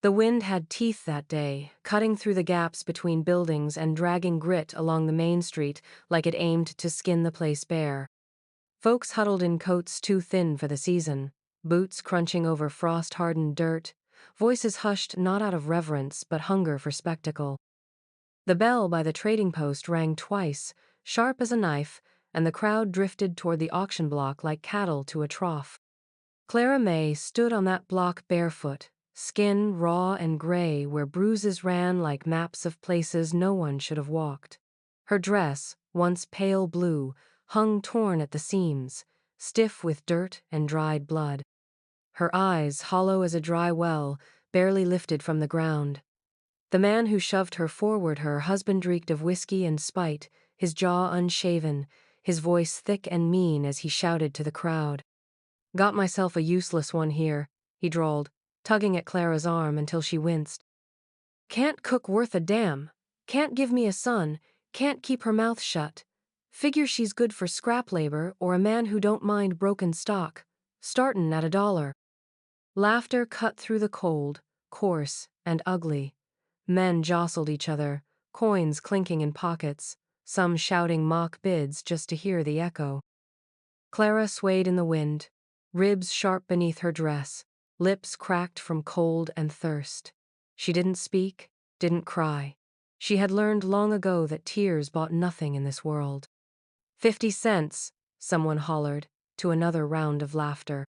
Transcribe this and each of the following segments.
The wind had teeth that day, cutting through the gaps between buildings and dragging grit along the main street like it aimed to skin the place bare. Folks huddled in coats too thin for the season, boots crunching over frost-hardened dirt, voices hushed not out of reverence but hunger for spectacle. The bell by the trading post rang twice, sharp as a knife, and the crowd drifted toward the auction block like cattle to a trough. Clara May stood on that block barefoot, skin raw and gray where bruises ran like maps of places no one should have walked. Her dress, once pale blue, hung torn at the seams, stiff with dirt and dried blood. Her eyes, hollow as a dry well, barely lifted from the ground. The man who shoved her forward, her husband, reeked of whiskey and spite, his jaw unshaven, his voice thick and mean as he shouted to the crowd. "Got myself a useless one here," he drawled, tugging at Clara's arm until she winced. "Can't cook worth a damn, can't give me a son, can't keep her mouth shut. Figure she's good for scrap labor or a man who don't mind broken stock, startin' at $1. Laughter cut through the cold, coarse, and ugly. Men jostled each other, coins clinking in pockets, some shouting mock bids just to hear the echo. Clara swayed in the wind, ribs sharp beneath her dress, lips cracked from cold and thirst. She didn't speak, didn't cry. She had learned long ago that tears bought nothing in this world. 50 cents, someone hollered, to another round of laughter.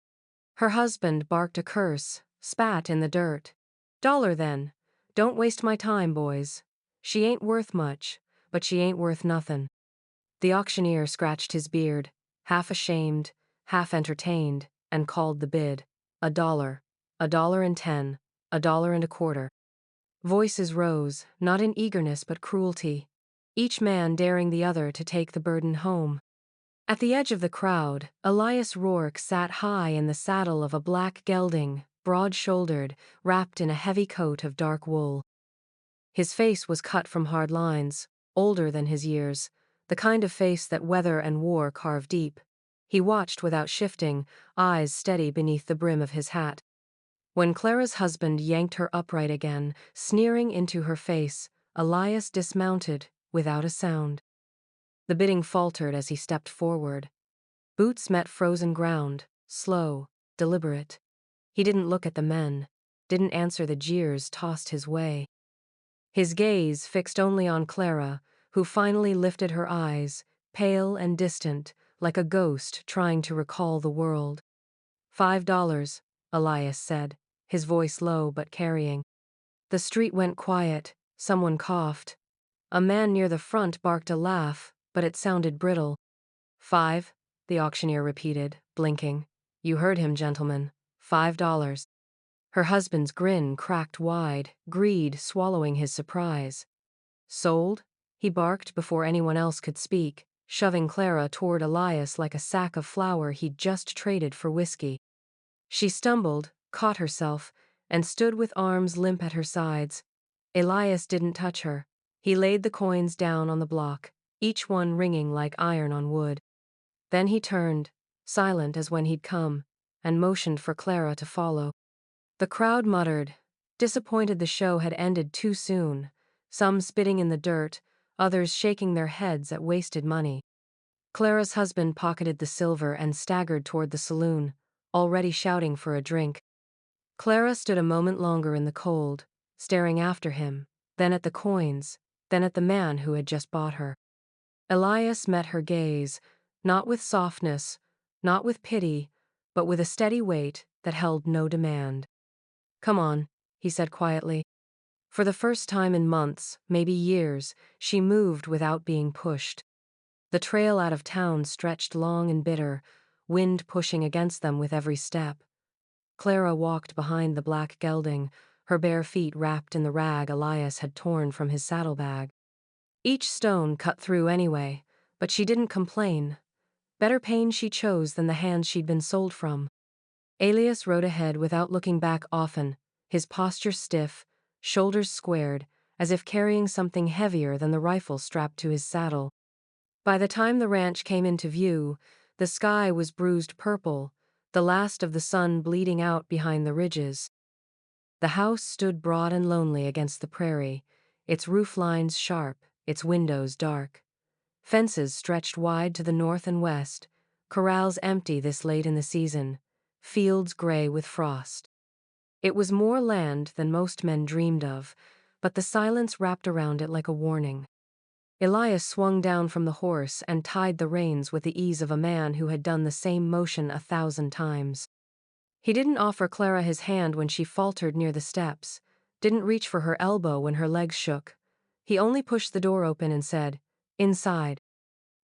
Her husband barked a curse, spat in the dirt. "Dollar then. Don't waste my time, boys. She ain't worth much, but she ain't worth nothin'." The auctioneer scratched his beard, half ashamed, half entertained, and called the bid. $1, $1.10, $1.25. Voices rose, not in eagerness but cruelty, each man daring the other to take the burden home. At the edge of the crowd, Elias Rourke sat high in the saddle of a black gelding, broad-shouldered, wrapped in a heavy coat of dark wool. His face was cut from hard lines, older than his years, the kind of face that weather and war carve deep. He watched without shifting, eyes steady beneath the brim of his hat. When Clara's husband yanked her upright again, sneering into her face, Elias dismounted, without a sound. The bidding faltered as he stepped forward. Boots met frozen ground, slow, deliberate. He didn't look at the men, didn't answer the jeers tossed his way. His gaze fixed only on Clara, who finally lifted her eyes, pale and distant, like a ghost trying to recall the world. $5, Elias said, his voice low but carrying. The street went quiet, someone coughed. A man near the front barked a laugh, but it sounded brittle. "5," the auctioneer repeated, blinking. "You heard him, gentlemen. $5. Her husband's grin cracked wide, greed swallowing his surprise. "Sold?" he barked before anyone else could speak, shoving Clara toward Elias like a sack of flour he'd just traded for whiskey. She stumbled, caught herself, and stood with arms limp at her sides. Elias didn't touch her. He laid the coins down on the block, each one ringing like iron on wood. Then he turned, silent as when he'd come, and motioned for Clara to follow. The crowd muttered, disappointed the show had ended too soon, some spitting in the dirt, others shaking their heads at wasted money. Clara's husband pocketed the silver and staggered toward the saloon, already shouting for a drink. Clara stood a moment longer in the cold, staring after him, then at the coins, then at the man who had just bought her. Elias met her gaze, not with softness, not with pity, but with a steady weight that held no demand. "Come on," he said quietly. For the first time in months, maybe years, she moved without being pushed. The trail out of town stretched long and bitter, wind pushing against them with every step. Clara walked behind the black gelding, her bare feet wrapped in the rag Elias had torn from his saddlebag. Each stone cut through anyway, but she didn't complain. Better pain she chose than the hands she'd been sold from. Elias rode ahead without looking back often, his posture stiff, shoulders squared, as if carrying something heavier than the rifle strapped to his saddle. By the time the ranch came into view, the sky was bruised purple, the last of the sun bleeding out behind the ridges. The house stood broad and lonely against the prairie, its roof lines sharp, its windows dark. Fences stretched wide to the north and west, corrals empty this late in the season, fields gray with frost. It was more land than most men dreamed of, but the silence wrapped around it like a warning. Elias swung down from the horse and tied the reins with the ease of a man who had done the same motion 1,000 times. He didn't offer Clara his hand when she faltered near the steps, didn't reach for her elbow when her legs shook. He only pushed the door open and said, "Inside."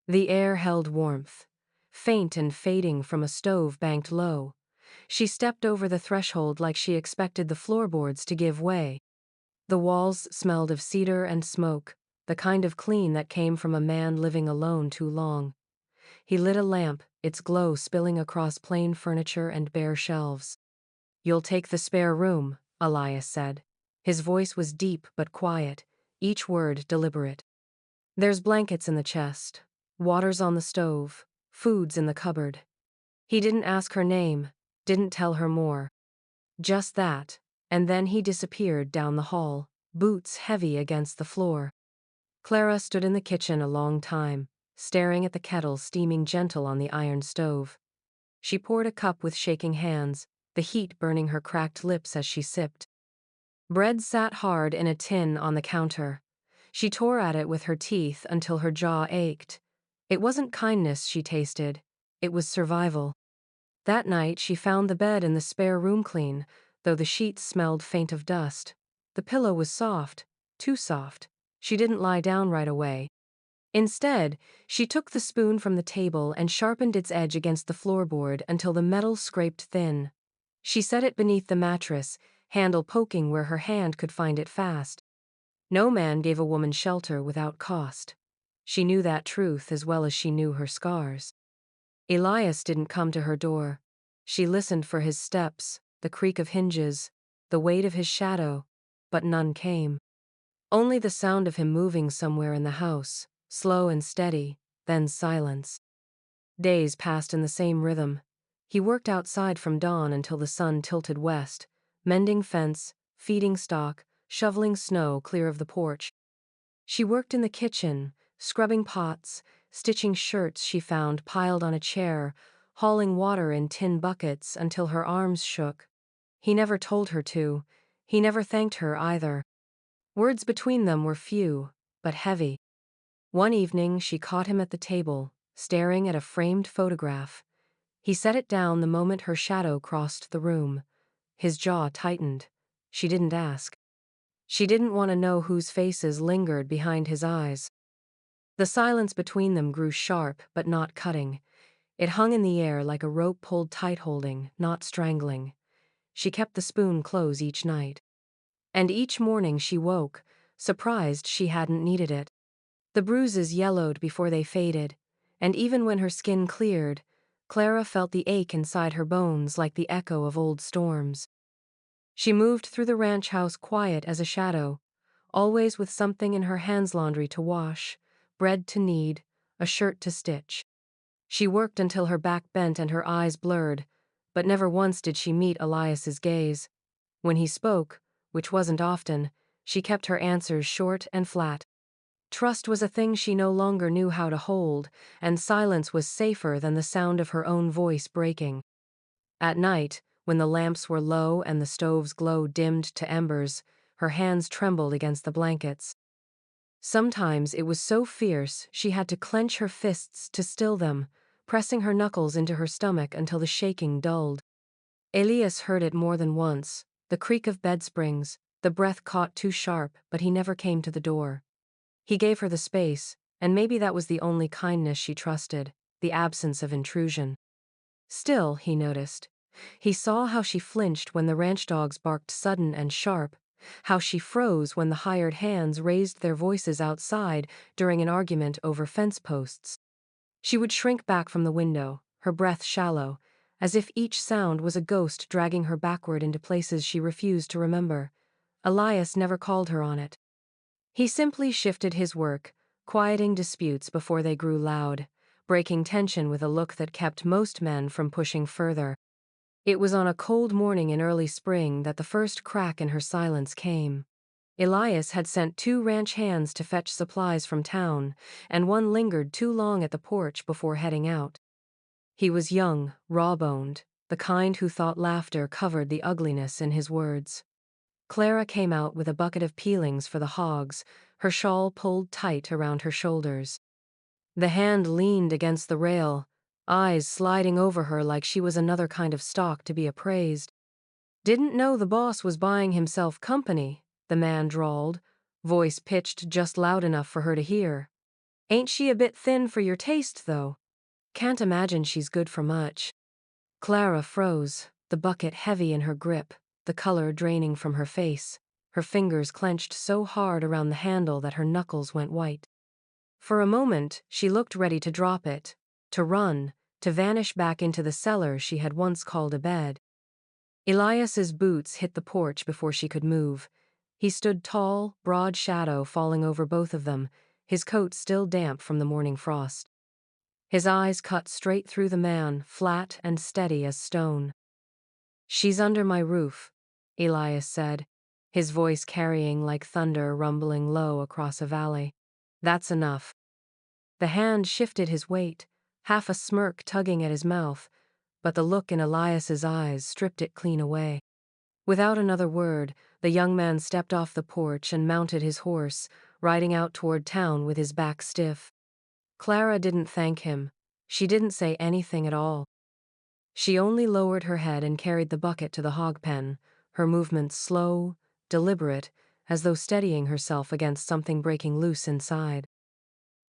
The air held warmth, faint and fading from a stove banked low. She stepped over the threshold like she expected the floorboards to give way. The walls smelled of cedar and smoke, the kind of clean that came from a man living alone too long. He lit a lamp, its glow spilling across plain furniture and bare shelves. "You'll take the spare room," Elias said. His voice was deep but quiet, each word deliberate. "There's blankets in the chest, water's on the stove, food's in the cupboard." He didn't ask her name, didn't tell her more. Just that, and then he disappeared down the hall, boots heavy against the floor. Clara stood in the kitchen a long time, staring at the kettle steaming gentle on the iron stove. She poured a cup with shaking hands, the heat burning her cracked lips as she sipped. Bread sat hard in a tin on the counter. She tore at it with her teeth until her jaw ached. It wasn't kindness she tasted, it was survival. That night she found the bed in the spare room clean, though the sheets smelled faint of dust. The pillow was soft, too soft. She didn't lie down right away. Instead, she took the spoon from the table and sharpened its edge against the floorboard until the metal scraped thin. She set it beneath the mattress, handle poking where her hand could find it fast. No man gave a woman shelter without cost. She knew that truth as well as she knew her scars. Elias didn't come to her door. She listened for his steps, the creak of hinges, the weight of his shadow, but none came. Only the sound of him moving somewhere in the house, slow and steady, then silence. Days passed in the same rhythm. He worked outside from dawn until the sun tilted west, mending fence, feeding stock, shoveling snow clear of the porch. She worked in the kitchen, scrubbing pots, stitching shirts she found piled on a chair, hauling water in tin buckets until her arms shook. He never told her to. He never thanked her either. Words between them were few, but heavy. One evening she caught him at the table, staring at a framed photograph. He set it down the moment her shadow crossed the room. His jaw tightened. She didn't ask. She didn't want to know whose faces lingered behind his eyes. The silence between them grew sharp but not cutting. It hung in the air like a rope pulled tight, holding, not strangling. She kept the spoon close each night. And each morning she woke, surprised she hadn't needed it. The bruises yellowed before they faded, and even when her skin cleared, Clara felt the ache inside her bones like the echo of old storms. She moved through the ranch house quiet as a shadow, always with something in her hands, laundry to wash, bread to knead, a shirt to stitch. She worked until her back bent and her eyes blurred, but never once did she meet Elias's gaze. When he spoke, which wasn't often, she kept her answers short and flat. Trust was a thing she no longer knew how to hold, and silence was safer than the sound of her own voice breaking. At night, when the lamps were low and the stove's glow dimmed to embers, her hands trembled against the blankets. Sometimes it was so fierce she had to clench her fists to still them, pressing her knuckles into her stomach until the shaking dulled. Elias heard it more than once, the creak of bed springs, the breath caught too sharp, but he never came to the door. He gave her the space, and maybe that was the only kindness she trusted, the absence of intrusion. Still, he noticed. He saw how she flinched when the ranch dogs barked sudden and sharp, how she froze when the hired hands raised their voices outside during an argument over fence posts. She would shrink back from the window, her breath shallow, as if each sound was a ghost dragging her backward into places she refused to remember. Elias never called her on it. He simply shifted his work, quieting disputes before they grew loud, breaking tension with a look that kept most men from pushing further. It was on a cold morning in early spring that the first crack in her silence came. Elias had sent 2 ranch hands to fetch supplies from town, and one lingered too long at the porch before heading out. He was young, raw-boned, the kind who thought laughter covered the ugliness in his words. Clara came out with a bucket of peelings for the hogs, her shawl pulled tight around her shoulders. The hand leaned against the rail, eyes sliding over her like she was another kind of stock to be appraised. "Didn't know the boss was buying himself company," the man drawled, voice pitched just loud enough for her to hear. "Ain't she a bit thin for your taste, though? Can't imagine she's good for much." Clara froze, the bucket heavy in her grip, the color draining from her face, her fingers clenched so hard around the handle that her knuckles went white. For a moment, she looked ready to drop it, to run, to vanish back into the cellar she had once called a bed. Elias's boots hit the porch before she could move. He stood tall, broad shadow falling over both of them, his coat still damp from the morning frost. His eyes cut straight through the man, flat and steady as stone. "She's under my roof," Elias said, his voice carrying like thunder rumbling low across a valley. "That's enough." The hand shifted his weight, half a smirk tugging at his mouth, but the look in Elias's eyes stripped it clean away. Without another word, the young man stepped off the porch and mounted his horse, riding out toward town with his back stiff. Clara didn't thank him. She didn't say anything at all. She only lowered her head and carried the bucket to the hog pen, her movements slow, deliberate, as though steadying herself against something breaking loose inside.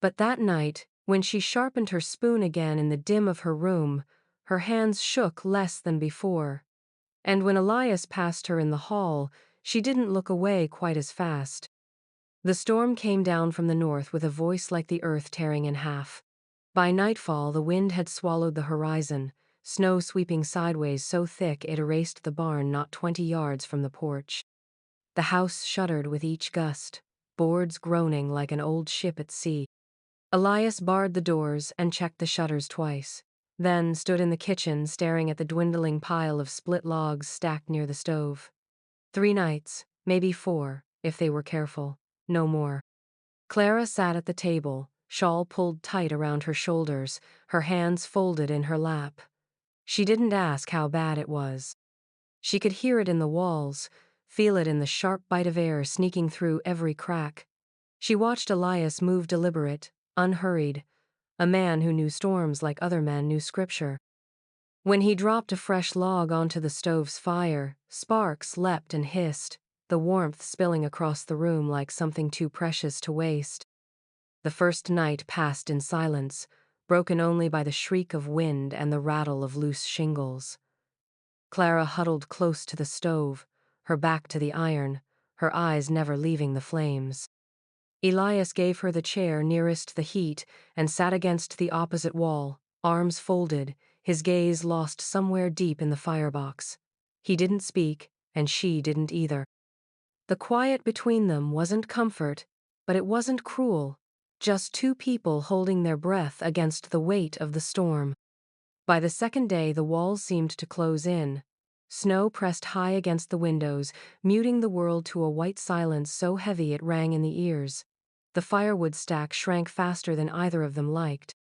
But that night, when she sharpened her spoon again in the dim of her room, her hands shook less than before. And when Elias passed her in the hall, she didn't look away quite as fast. The storm came down from the north with a voice like the earth tearing in half. By nightfall, the wind had swallowed the horizon, snow sweeping sideways so thick it erased the barn not 20 yards from the porch. The house shuddered with each gust, boards groaning like an old ship at sea. Elias barred the doors and checked the shutters twice, then stood in the kitchen staring at the dwindling pile of split logs stacked near the stove. 3 nights, maybe 4, if they were careful, no more. Clara sat at the table, shawl pulled tight around her shoulders, her hands folded in her lap. She didn't ask how bad it was. She could hear it in the walls, feel it in the sharp bite of air sneaking through every crack. She watched Elias move deliberate, unhurried, a man who knew storms like other men knew scripture. When he dropped a fresh log onto the stove's fire, sparks leapt and hissed, the warmth spilling across the room like something too precious to waste. The first night passed in silence, broken only by the shriek of wind and the rattle of loose shingles. Clara huddled close to the stove, her back to the iron, her eyes never leaving the flames. Elias gave her the chair nearest the heat and sat against the opposite wall, arms folded, his gaze lost somewhere deep in the firebox. He didn't speak, and she didn't either. The quiet between them wasn't comfort, but it wasn't cruel, just 2 people holding their breath against the weight of the storm. By the second day, the walls seemed to close in. Snow pressed high against the windows, muting the world to a white silence so heavy it rang in the ears. The firewood stack shrank faster than either of them liked.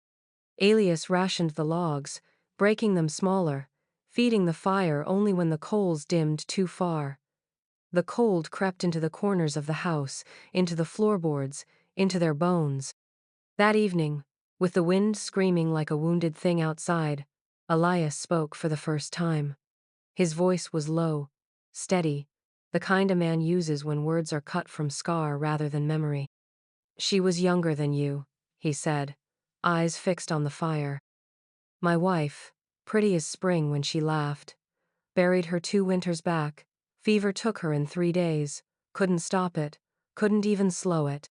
Elias rationed the logs, breaking them smaller, feeding the fire only when the coals dimmed too far. The cold crept into the corners of the house, into the floorboards, into their bones. That evening, with the wind screaming like a wounded thing outside, Elias spoke for the first time. His voice was low, steady, the kind a man uses when words are cut from scar rather than memory. "She was younger than you," he said, eyes fixed on the fire. "My wife, pretty as spring when she laughed. Buried her 2 winters back. Fever took her in 3 days. Couldn't stop it. Couldn't even slow it."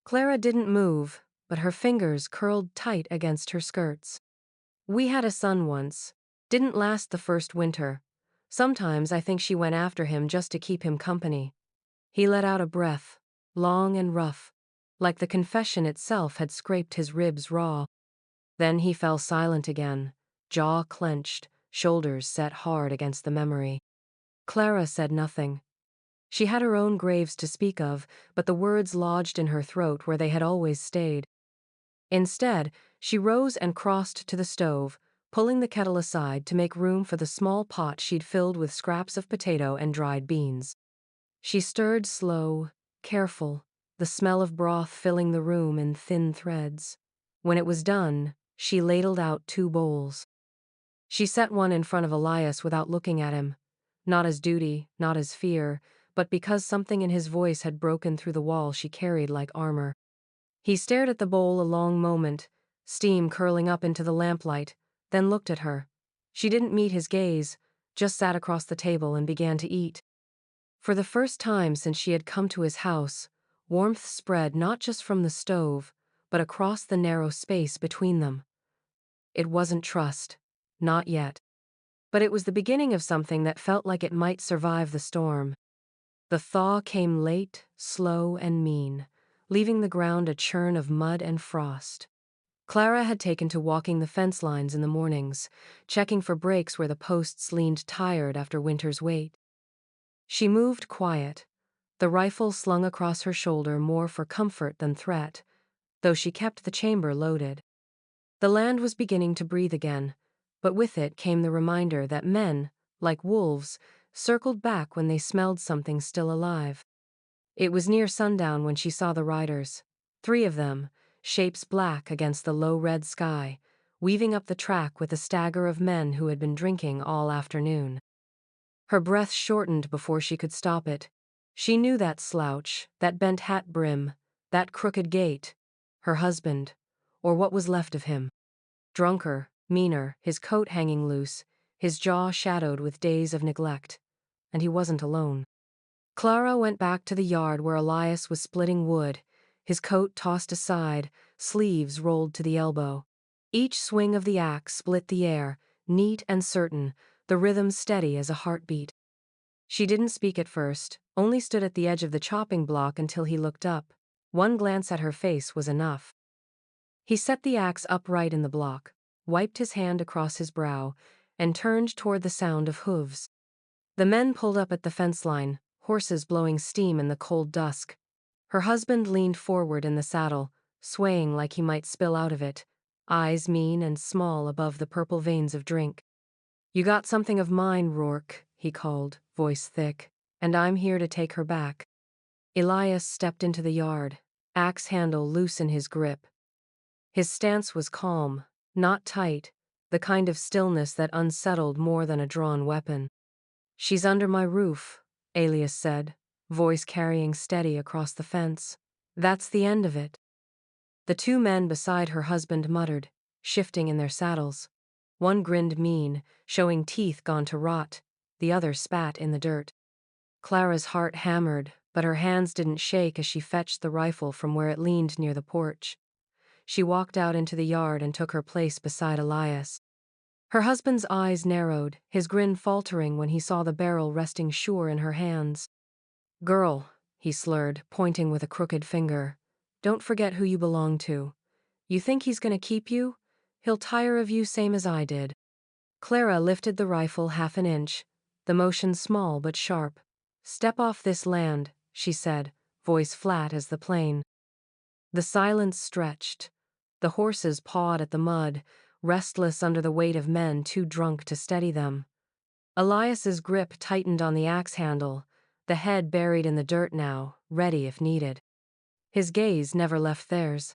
Clara didn't move, but her fingers curled tight against her skirts. "We had a son once. Didn't last the first winter. Sometimes I think she went after him just to keep him company." He let out a breath, long and rough, like the confession itself had scraped his ribs raw. Then he fell silent again, jaw clenched, shoulders set hard against the memory. Clara said nothing. She had her own graves to speak of, but the words lodged in her throat where they had always stayed. Instead, she rose and crossed to the stove, pulling the kettle aside to make room for the small pot she'd filled with scraps of potato and dried beans. She stirred slow, careful, the smell of broth filling the room in thin threads. When it was done, she ladled out 2 bowls. She set one in front of Elias without looking at him, not as duty, not as fear, but because something in his voice had broken through the wall she carried like armor. He stared at the bowl a long moment, steam curling up into the lamplight, then looked at her. She didn't meet his gaze, just sat across the table and began to eat. For the first time since she had come to his house, warmth spread not just from the stove, but across the narrow space between them. It wasn't trust. Not yet. But it was the beginning of something that felt like it might survive the storm. The thaw came late, slow, and mean, leaving the ground a churn of mud and frost. Clara had taken to walking the fence lines in the mornings, checking for breaks where the posts leaned tired after winter's wait. She moved quiet, the rifle slung across her shoulder more for comfort than threat, though she kept the chamber loaded. The land was beginning to breathe again, but with it came the reminder that men, like wolves, circled back when they smelled something still alive. It was near sundown when she saw the riders, 3 of them, shapes black against the low red sky, weaving up the track with a stagger of men who had been drinking all afternoon. Her breath shortened before she could stop it. She knew that slouch, that bent hat brim, that crooked gait. Her husband, or what was left of him. Drunker, meaner, his coat hanging loose, his jaw shadowed with days of neglect. And he wasn't alone. Clara went back to the yard where Elias was splitting wood, his coat tossed aside, sleeves rolled to the elbow. Each swing of the axe split the air, neat and certain, the rhythm steady as a heartbeat. She didn't speak at first, only stood at the edge of the chopping block until he looked up. One glance at her face was enough. He set the axe upright in the block, wiped his hand across his brow, and turned toward the sound of hooves. The men pulled up at the fence line, horses blowing steam in the cold dusk. Her husband leaned forward in the saddle, swaying like he might spill out of it, eyes mean and small above the purple veins of drink. "You got something of mine, Rourke," he called, voice thick, "and I'm here to take her back." Elias stepped into the yard, axe handle loose in his grip. His stance was calm, not tight, the kind of stillness that unsettled more than a drawn weapon. "She's under my roof," Elias said, voice carrying steady across the fence. "That's the end of it." The 2 men beside her husband muttered, shifting in their saddles. One grinned mean, showing teeth gone to rot. The other spat in the dirt. Clara's heart hammered, but her hands didn't shake as she fetched the rifle from where it leaned near the porch. She walked out into the yard and took her place beside Elias. Her husband's eyes narrowed, his grin faltering when he saw the barrel resting sure in her hands. "Girl," he slurred, pointing with a crooked finger, "don't forget who you belong to. You think he's gonna keep you? He'll tire of you same as I did." Clara lifted the rifle half an inch, the motion small but sharp. "Step off this land," she said, voice flat as the plain. The silence stretched. The horses pawed at the mud, restless under the weight of men too drunk to steady them. Elias's grip tightened on the axe handle, the head buried in the dirt now, ready if needed. His gaze never left theirs.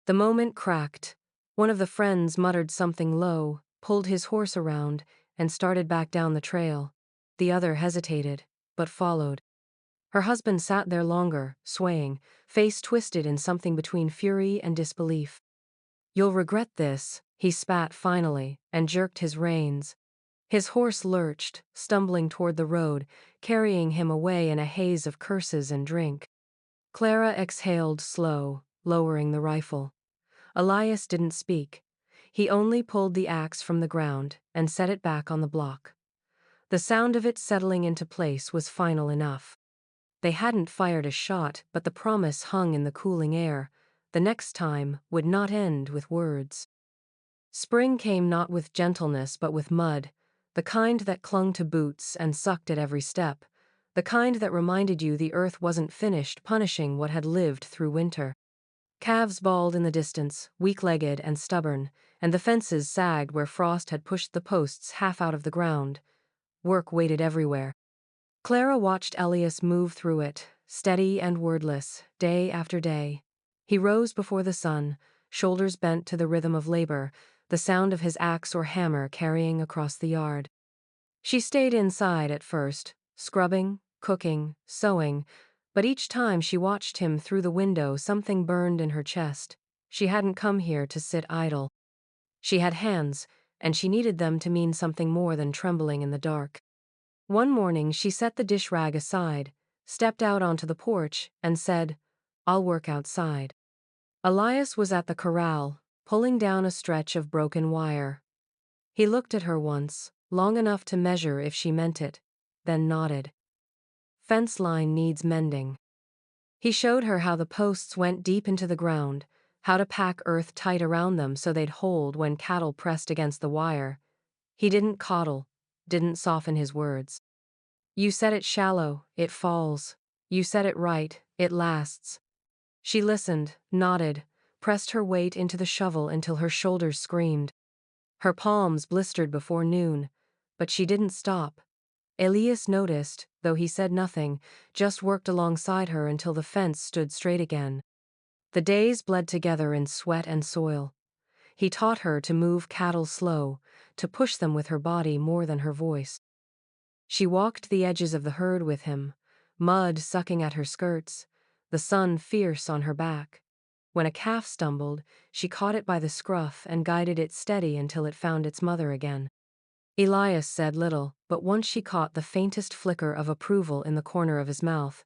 The moment cracked. One of the friends muttered something low, pulled his horse around, and started back down the trail. The other hesitated, but followed. Her husband sat there longer, swaying, face twisted in something between fury and disbelief. "You'll regret this," he spat finally, and jerked his reins. His horse lurched, stumbling toward the road, carrying him away in a haze of curses and drink. Clara exhaled slow, lowering the rifle. Elias didn't speak. He only pulled the axe from the ground and set it back on the block. The sound of it settling into place was final enough. They hadn't fired a shot, but the promise hung in the cooling air. The next time would not end with words. Spring came not with gentleness but with mud, the kind that clung to boots and sucked at every step, the kind that reminded you the earth wasn't finished punishing what had lived through winter. Calves bawled in the distance, weak-legged and stubborn, and the fences sagged where frost had pushed the posts half out of the ground. Work waited everywhere. Clara watched Elias move through it, steady and wordless, day after day. He rose before the sun, shoulders bent to the rhythm of labor, the sound of his axe or hammer carrying across the yard. She stayed inside at first, scrubbing, cooking, sewing, but each time she watched him through the window something burned in her chest. She hadn't come here to sit idle. She had hands, and she needed them to mean something more than trembling in the dark. One morning she set the dish rag aside, stepped out onto the porch, and said, "I'll work outside." Elias was at the corral, pulling down a stretch of broken wire. He looked at her once, long enough to measure if she meant it, then nodded. "Fence line needs mending." He showed her how the posts went deep into the ground, how to pack earth tight around them so they'd hold when cattle pressed against the wire. He didn't coddle, didn't soften his words. "You set it shallow, it falls. You set it right, it lasts." She listened, nodded, pressed her weight into the shovel until her shoulders screamed. Her palms blistered before noon, but she didn't stop. Elias noticed, though he said nothing, just worked alongside her until the fence stood straight again. The days bled together in sweat and soil. He taught her to move cattle slow, to push them with her body more than her voice. She walked the edges of the herd with him, mud sucking at her skirts, the sun fierce on her back. When a calf stumbled, she caught it by the scruff and guided it steady until it found its mother again. Elias said little, but once she caught the faintest flicker of approval in the corner of his mouth.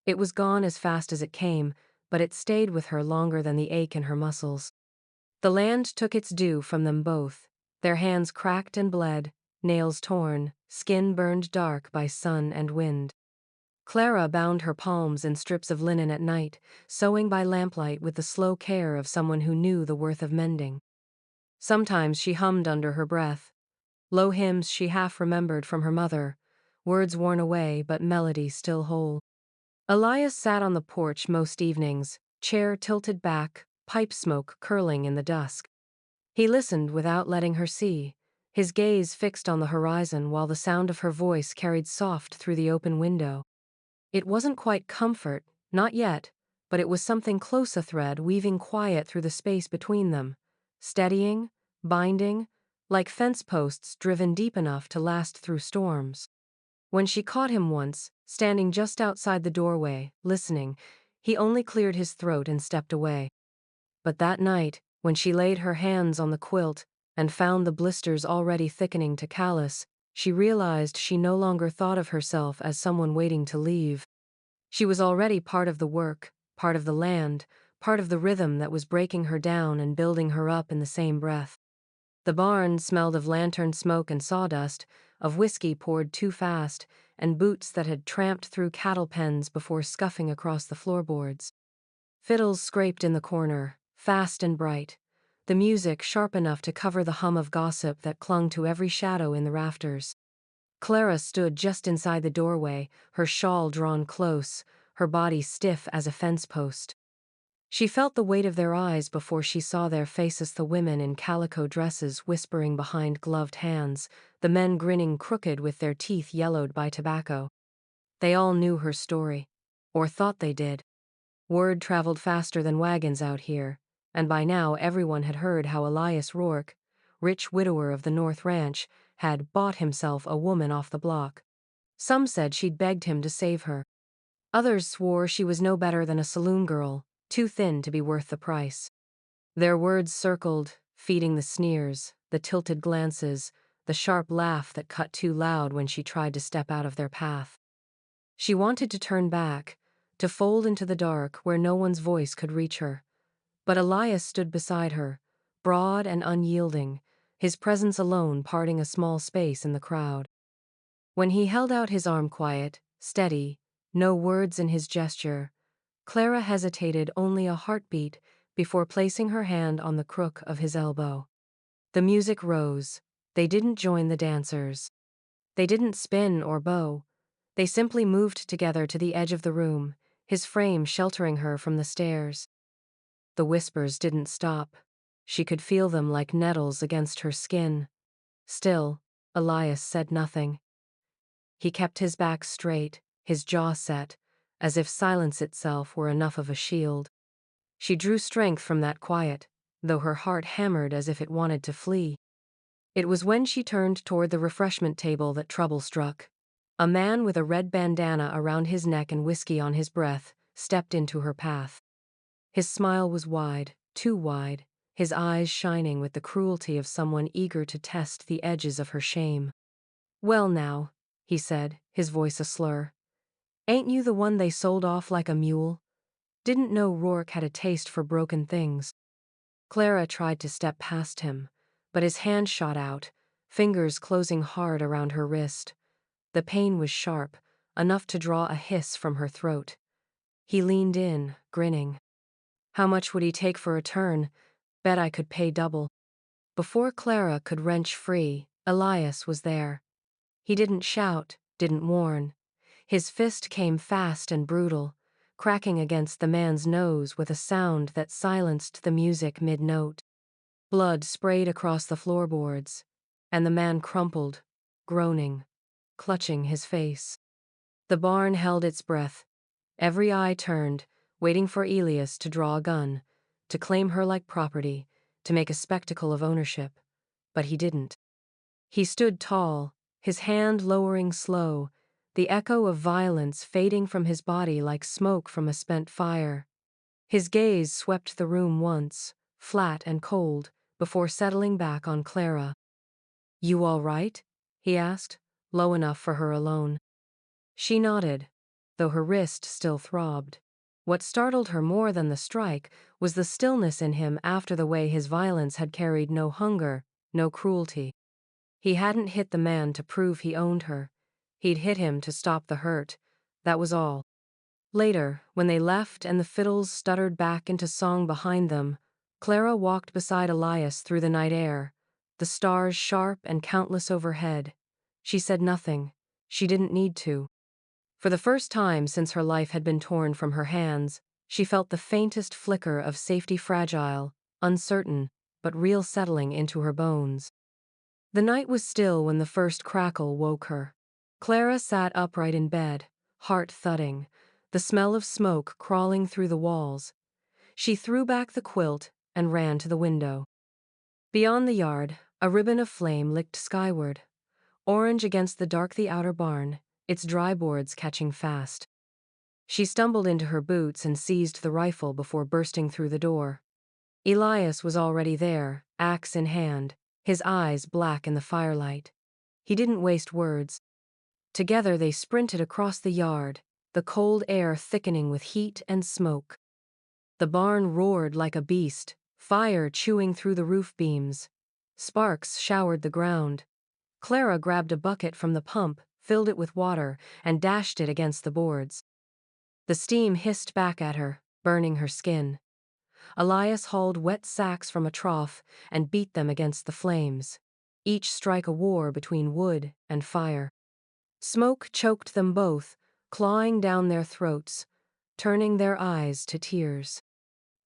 It was gone as fast as it came, but it stayed with her longer than the ache in her muscles. The land took its due from them both. Their hands cracked and bled, nails torn, skin burned dark by sun and wind. Clara bound her palms in strips of linen at night, sewing by lamplight with the slow care of someone who knew the worth of mending. Sometimes she hummed under her breath, low hymns she half remembered from her mother, words worn away but melody still whole. Elias sat on the porch most evenings, chair tilted back, pipe smoke curling in the dusk. He listened without letting her see, his gaze fixed on the horizon while the sound of her voice carried soft through the open window. It wasn't quite comfort, not yet, but it was something close a thread weaving quiet through the space between them, steadying, binding, like fence posts driven deep enough to last through storms. When she caught him once, standing just outside the doorway, listening, he only cleared his throat and stepped away. But that night, when she laid her hands on the quilt and found the blisters already thickening to callus, she realized she no longer thought of herself as someone waiting to leave. She was already part of the work, part of the land, part of the rhythm that was breaking her down and building her up in the same breath. The barn smelled of lantern smoke and sawdust, of whiskey poured too fast, and boots that had tramped through cattle pens before scuffing across the floorboards. Fiddles scraped in the corner, fast and bright, the music sharp enough to cover the hum of gossip that clung to every shadow in the rafters. Clara stood just inside the doorway, her shawl drawn close, her body stiff as a fence post. She felt the weight of their eyes before she saw their faces, the women in calico dresses whispering behind gloved hands, the men grinning crooked with their teeth yellowed by tobacco. They all knew her story. Or thought they did. Word traveled faster than wagons out here, and by now everyone had heard how Elias Rourke, rich widower of the North Ranch, had bought himself a woman off the block. Some said she'd begged him to save her. Others swore she was no better than a saloon girl, too thin to be worth the price. Their words circled, feeding the sneers, the tilted glances, the sharp laugh that cut too loud when she tried to step out of their path. She wanted to turn back, to fold into the dark where no one's voice could reach her. But Elias stood beside her, broad and unyielding, his presence alone parting a small space in the crowd. When he held out his arm, quiet, steady, no words in his gesture, Clara hesitated only a heartbeat before placing her hand on the crook of his elbow. The music rose. They didn't join the dancers. They didn't spin or bow. They simply moved together to the edge of the room, his frame sheltering her from the stairs. The whispers didn't stop. She could feel them like nettles against her skin. Still, Elias said nothing. He kept his back straight, his jaw set, as if silence itself were enough of a shield. She drew strength from that quiet, though her heart hammered as if it wanted to flee. It was when she turned toward the refreshment table that trouble struck. A man with a red bandana around his neck and whiskey on his breath stepped into her path. His smile was wide, too wide, his eyes shining with the cruelty of someone eager to test the edges of her shame. "Well now," he said, his voice a slur. "Ain't you the one they sold off like a mule? Didn't know Rourke had a taste for broken things." Clara tried to step past him, but his hand shot out, fingers closing hard around her wrist. The pain was sharp, enough to draw a hiss from her throat. He leaned in, grinning. How much would he take for a turn? Bet I could pay double. Before Clara could wrench free, Elias was there. He didn't shout, didn't warn. His fist came fast and brutal, cracking against the man's nose with a sound that silenced the music mid-note. Blood sprayed across the floorboards, and the man crumpled, groaning, clutching his face. The barn held its breath. Every eye turned, waiting for Elias to draw a gun, to claim her like property, to make a spectacle of ownership. But he didn't. He stood tall, his hand lowering slow, the echo of violence fading from his body like smoke from a spent fire. His gaze swept the room once, flat and cold, before settling back on Clara. "You all right?" he asked, low enough for her alone. She nodded, though her wrist still throbbed. What startled her more than the strike was the stillness in him after the way his violence had carried no hunger, no cruelty. He hadn't hit the man to prove he owned her. He'd hit him to stop the hurt. That was all. Later, when they left and the fiddles stuttered back into song behind them, Clara walked beside Elias through the night air, the stars sharp and countless overhead. She said nothing. She didn't need to. For the first time since her life had been torn from her hands, she felt the faintest flicker of safety, fragile, uncertain, but real, settling into her bones. The night was still when the first crackle woke her. Clara sat upright in bed, heart thudding, the smell of smoke crawling through the walls. She threw back the quilt and ran to the window. Beyond the yard, a ribbon of flame licked skyward, orange against the outer barn, its dry boards catching fast. She stumbled into her boots and seized the rifle before bursting through the door. Elias was already there, axe in hand, his eyes black in the firelight. He didn't waste words. Together they sprinted across the yard, the cold air thickening with heat and smoke. The barn roared like a beast, fire chewing through the roof beams. Sparks showered the ground. Clara grabbed a bucket from the pump, filled it with water, and dashed it against the boards. The steam hissed back at her, burning her skin. Elias hauled wet sacks from a trough and beat them against the flames, each strike a war between wood and fire. Smoke choked them both, clawing down their throats, turning their eyes to tears.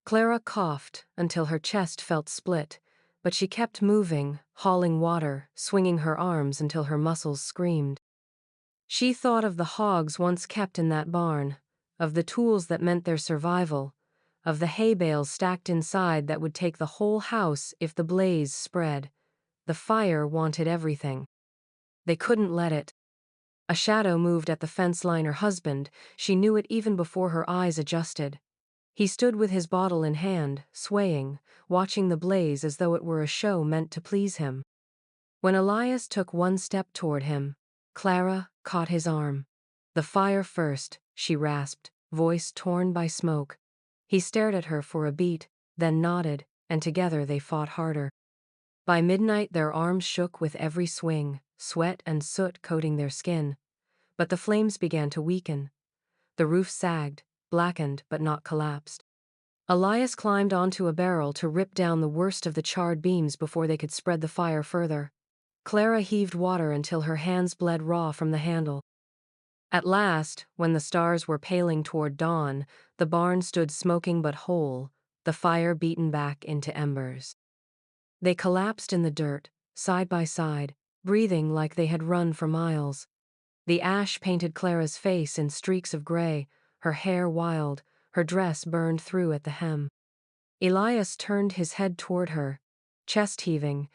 Clara coughed until her chest felt split, but she kept moving, hauling water, swinging her arms until her muscles screamed. She thought of the hogs once kept in that barn, of the tools that meant their survival, of the hay bales stacked inside that would take the whole house if the blaze spread. The fire wanted everything. They couldn't let it. A shadow moved at the fence line. Her husband, she knew it even before her eyes adjusted. He stood with his bottle in hand, swaying, watching the blaze as though it were a show meant to please him. When Elias took one step toward him, Clara caught his arm. "The fire first," she rasped, voice torn by smoke. He stared at her for a beat, then nodded, and together they fought harder. By midnight their arms shook with every swing, sweat and soot coating their skin. But the flames began to weaken. The roof sagged, blackened but not collapsed. Elias climbed onto a barrel to rip down the worst of the charred beams before they could spread the fire further. Clara heaved water until her hands bled raw from the handle. At last, when the stars were paling toward dawn, the barn stood smoking but whole, the fire beaten back into embers. They collapsed in the dirt, side by side, breathing like they had run for miles. The ash painted Clara's face in streaks of gray, her hair wild, her dress burned through at the hem. Elias turned his head toward her, chest heaving,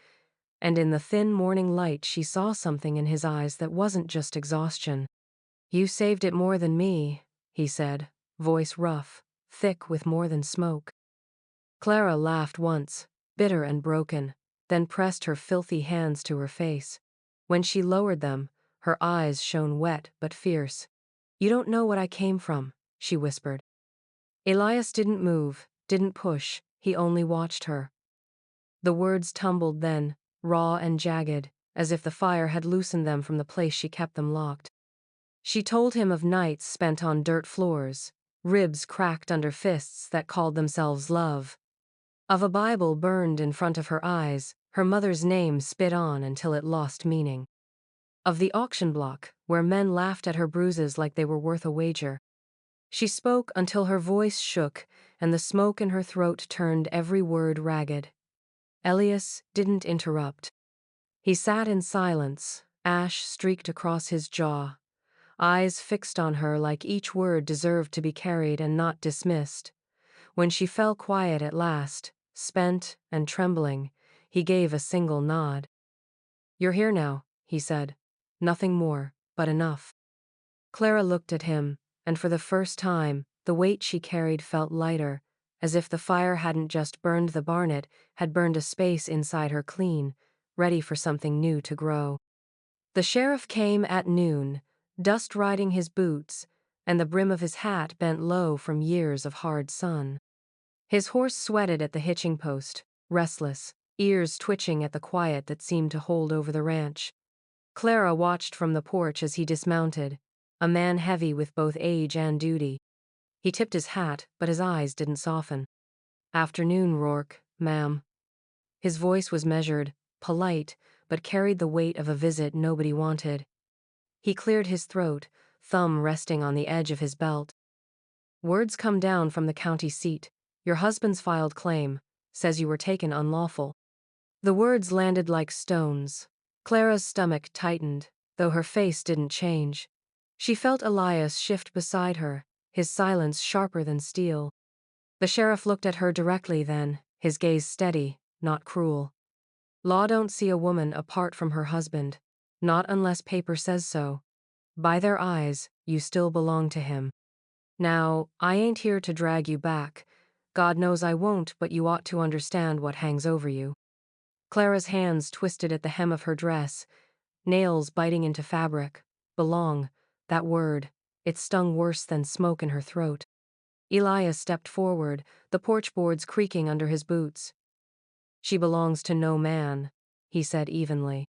and in the thin morning light she saw something in his eyes that wasn't just exhaustion. "You saved it more than me," he said, voice rough, thick with more than smoke. Clara laughed once, bitter and broken, then pressed her filthy hands to her face. When she lowered them, her eyes shone wet but fierce. "You don't know what I came from," she whispered. Elias didn't move, didn't push, he only watched her. The words tumbled then, raw and jagged, as if the fire had loosened them from the place she kept them locked. She told him of nights spent on dirt floors, ribs cracked under fists that called themselves love. Of a Bible burned in front of her eyes, her mother's name spit on until it lost meaning. Of the auction block, where men laughed at her bruises like they were worth a wager. She spoke until her voice shook and the smoke in her throat turned every word ragged. Elias didn't interrupt. He sat in silence, ash streaked across his jaw, eyes fixed on her like each word deserved to be carried and not dismissed. When she fell quiet at last, spent and trembling, he gave a single nod. "You're here now," he said. "Nothing more, but enough." Clara looked at him, and for the first time, the weight she carried felt lighter, as if the fire hadn't just burned the barn, it had burned a space inside her clean, ready for something new to grow. The sheriff came at noon, dust riding his boots, and the brim of his hat bent low from years of hard sun. His horse sweated at the hitching post, restless, ears twitching at the quiet that seemed to hold over the ranch. Clara watched from the porch as he dismounted, a man heavy with both age and duty. He tipped his hat, but his eyes didn't soften. "Afternoon, Rourke, ma'am." His voice was measured, polite, but carried the weight of a visit nobody wanted. He cleared his throat, thumb resting on the edge of his belt. "Word's come down from the county seat. Your husband's filed claim. Says you were taken unlawful." The words landed like stones. Clara's stomach tightened, though her face didn't change. She felt Elias shift beside her, his silence sharper than steel. The sheriff looked at her directly then, his gaze steady, not cruel. "Law don't see a woman apart from her husband, not unless paper says so. By their eyes, you still belong to him. Now, I ain't here to drag you back. God knows I won't, but you ought to understand what hangs over you." Clara's hands twisted at the hem of her dress, nails biting into fabric. Belong, that word, it stung worse than smoke in her throat. Elias stepped forward, the porch boards creaking under his boots. "She belongs to no man," he said evenly.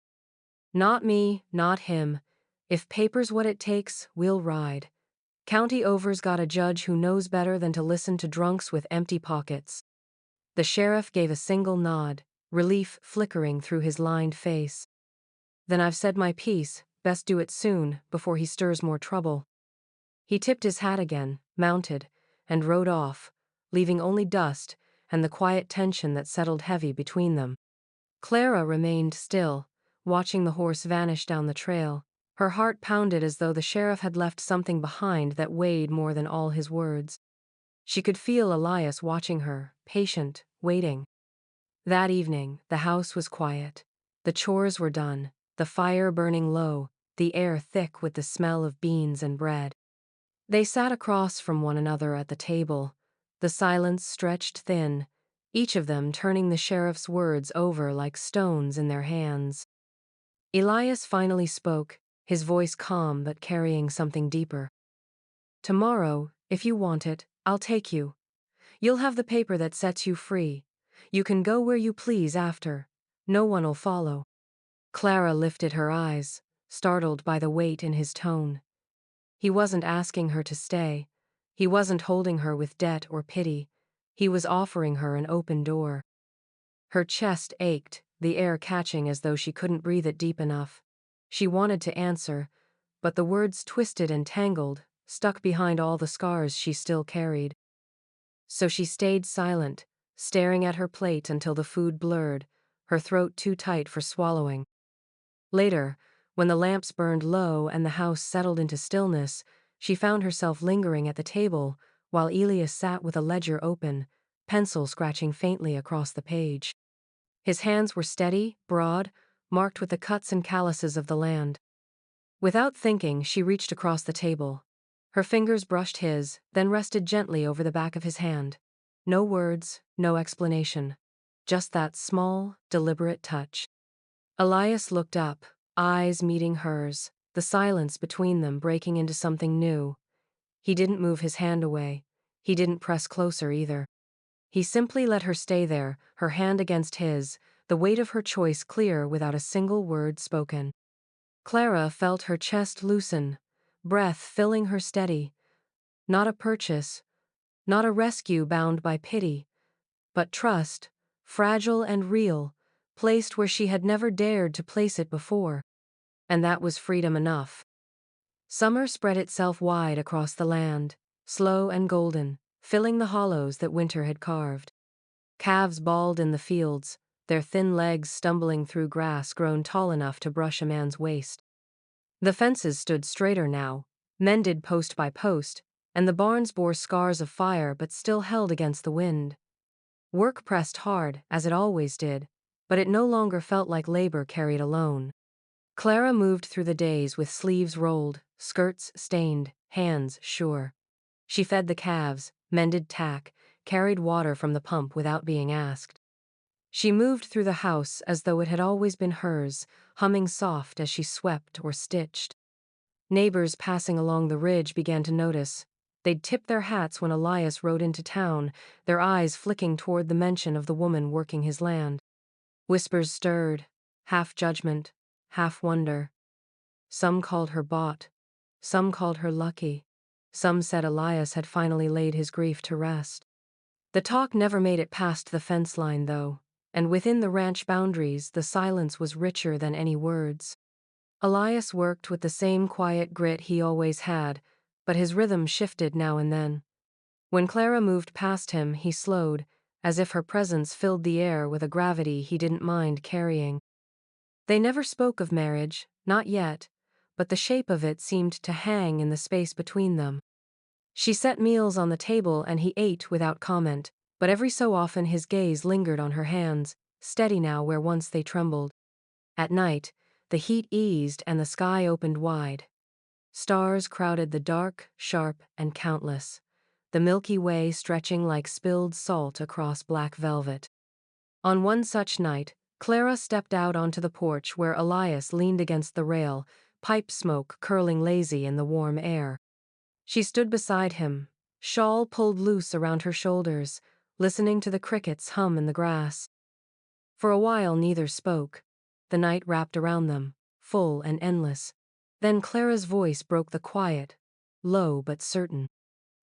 "Not me, not him. If paper's what it takes, we'll ride. County over's got a judge who knows better than to listen to drunks with empty pockets." The sheriff gave a single nod, relief flickering through his lined face. "Then I've said my piece, best do it soon, before he stirs more trouble." He tipped his hat again, mounted, and rode off, leaving only dust and the quiet tension that settled heavy between them. Clara remained still, watching the horse vanish down the trail. Her heart pounded as though the sheriff had left something behind that weighed more than all his words. She could feel Elias watching her, patient, waiting. That evening, the house was quiet. The chores were done, the fire burning low, the air thick with the smell of beans and bread. They sat across from one another at the table, the silence stretched thin, each of them turning the sheriff's words over like stones in their hands. Elias finally spoke, his voice calm but carrying something deeper. "Tomorrow, if you want it, I'll take you. You'll have the paper that sets you free. You can go where you please after. No one'll follow." Clara lifted her eyes, startled by the weight in his tone. He wasn't asking her to stay. He wasn't holding her with debt or pity. He was offering her an open door. Her chest ached, the air catching as though she couldn't breathe it deep enough. She wanted to answer, but the words twisted and tangled, stuck behind all the scars she still carried. So she stayed silent, staring at her plate until the food blurred, her throat too tight for swallowing. Later, when the lamps burned low and the house settled into stillness, she found herself lingering at the table while Elias sat with a ledger open, pencil scratching faintly across the page. His hands were steady, broad, marked with the cuts and calluses of the land. Without thinking, she reached across the table. Her fingers brushed his, then rested gently over the back of his hand. No words, no explanation. Just that small, deliberate touch. Elias looked up, eyes meeting hers, the silence between them breaking into something new. He didn't move his hand away. He didn't press closer either. He simply let her stay there, her hand against his, the weight of her choice clear without a single word spoken. Clara felt her chest loosen, breath filling her steady. Not a purchase, not a rescue bound by pity, but trust, fragile and real, placed where she had never dared to place it before. And that was freedom enough. Summer spread itself wide across the land, slow and golden, filling the hollows that winter had carved. Calves bawled in the fields, their thin legs stumbling through grass grown tall enough to brush a man's waist. The fences stood straighter now, mended post by post, and the barns bore scars of fire but still held against the wind. Work pressed hard, as it always did, but it no longer felt like labor carried alone. Clara moved through the days with sleeves rolled, skirts stained, hands sure. She fed the calves, mended tack, carried water from the pump without being asked. She moved through the house as though it had always been hers, humming soft as she swept or stitched. Neighbors passing along the ridge began to notice. They'd tip their hats when Elias rode into town, their eyes flicking toward the mention of the woman working his land. Whispers stirred, half judgment, half wonder. Some called her bought, some called her lucky, some said Elias had finally laid his grief to rest. The talk never made it past the fence line, though, and within the ranch boundaries the silence was richer than any words. Elias worked with the same quiet grit he always had, but his rhythm shifted now and then. When Clara moved past him, he slowed, as if her presence filled the air with a gravity he didn't mind carrying. They never spoke of marriage, not yet, but the shape of it seemed to hang in the space between them. She set meals on the table and he ate without comment, but every so often his gaze lingered on her hands, steady now where once they trembled. At night, the heat eased and the sky opened wide. Stars crowded the dark, sharp, and countless, the Milky Way stretching like spilled salt across black velvet. On one such night, Clara stepped out onto the porch where Elias leaned against the rail, pipe smoke curling lazy in the warm air. She stood beside him, shawl pulled loose around her shoulders, listening to the crickets hum in the grass. For a while neither spoke. The night wrapped around them, full and endless. Then Clara's voice broke the quiet, low but certain.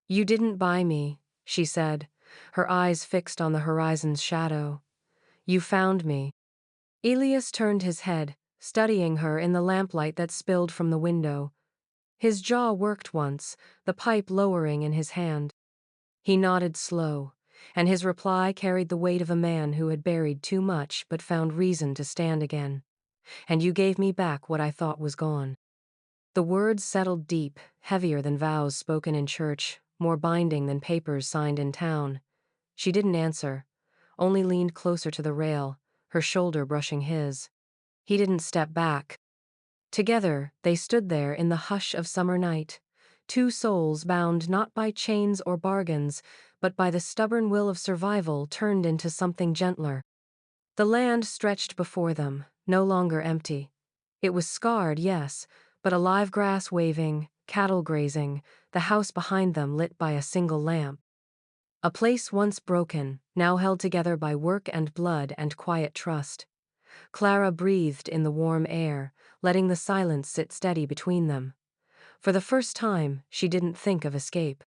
"You didn't buy me," she said, her eyes fixed on the horizon's shadow. "You found me." Elias turned his head, studying her in the lamplight that spilled from the window. His jaw worked once, the pipe lowering in his hand. He nodded slow, and his reply carried the weight of a man who had buried too much but found reason to stand again. "And you gave me back what I thought was gone." The words settled deep, heavier than vows spoken in church, more binding than papers signed in town. She didn't answer, only leaned closer to the rail, her shoulder brushing his. He didn't step back. Together, they stood there in the hush of summer night, two souls bound not by chains or bargains, but by the stubborn will of survival turned into something gentler. The land stretched before them, no longer empty. It was scarred, yes, but alive, grass waving, cattle grazing, the house behind them lit by a single lamp. A place once broken, now held together by work and blood and quiet trust. Clara breathed in the warm air, letting the silence sit steady between them. For the first time, she didn't think of escape.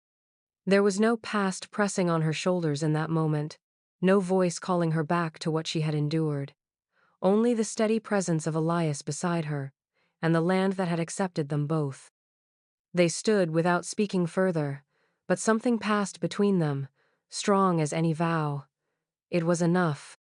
There was no past pressing on her shoulders in that moment, no voice calling her back to what she had endured. Only the steady presence of Elias beside her, and the land that had accepted them both. They stood without speaking further, but something passed between them, strong as any vow. It was enough,